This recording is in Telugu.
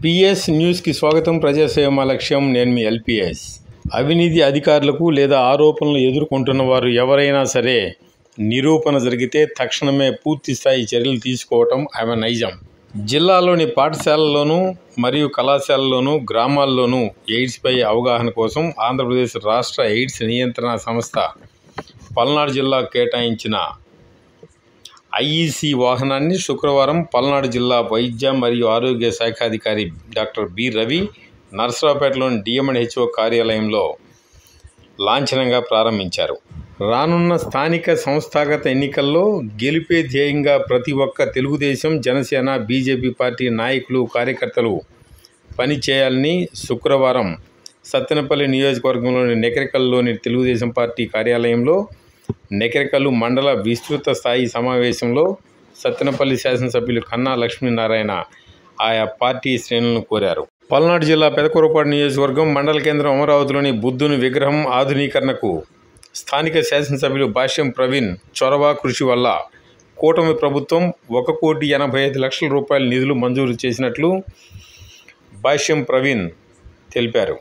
పిఎస్ న్యూస్కి స్వాగతం. ప్రజాసేవ మా లక్ష్యం. నేను మీ ఎల్పిఎస్. అవినీతి అధికారులకు లేదా ఆరోపణలు ఎదుర్కొంటున్న వారు ఎవరైనా సరే నిరూపణ జరిగితే తక్షణమే పూర్తిస్థాయి చర్యలు తీసుకోవటం ఆమె నైజం. జిల్లాలోని పాఠశాలల్లోనూ మరియు కళాశాలల్లోనూ గ్రామాల్లోనూ ఎయిడ్స్పై అవగాహన కోసం ఆంధ్రప్రదేశ్ రాష్ట్ర ఎయిడ్స్ నియంత్రణ సంస్థ పల్నాడు జిల్లాకు కేటాయించిన ఐఈసీ వాహనాన్ని శుక్రవారం పల్నాడు జిల్లా వైద్య మరియు ఆరోగ్య శాఖాధికారి డాక్టర్ బి రవి నర్సరావుపేటలోని డిఎంఎన్హెచ్ఓ కార్యాలయంలో లాంఛనంగా ప్రారంభించారు. రానున్న స్థానిక సంస్థాగత ఎన్నికల్లో గెలిపే ధ్యేయంగా ప్రతి ఒక్క తెలుగుదేశం, జనసేన, బీజేపీ పార్టీ నాయకులు, కార్యకర్తలు పనిచేయాలని శుక్రవారం సత్తెనపల్లి నియోజకవర్గంలోని నెకరికల్లోని తెలుగుదేశం పార్టీ కార్యాలయంలో నెకరికల్లు మండల విస్తృత స్థాయి సమావేశంలో సత్తెనపల్లి శాసనసభ్యులు కన్నా లక్ష్మీనారాయణ ఆయా పార్టీ శ్రేణులను కోరారు. పల్నాడు జిల్లా పెదకూరపాడు నియోజకవర్గం మండల కేంద్రం అమరావతిలోని బుద్ధుని విగ్రహం ఆధునీకరణకు స్థానిక శాసనసభ్యులు భాష్యం ప్రవీణ్ చొరవ, కృషి వల్ల కూటమి ప్రభుత్వం 1,85,00,000 రూపాయల నిధులు మంజూరు చేసినట్లు భాష్యం ప్రవీణ్ తెలిపారు.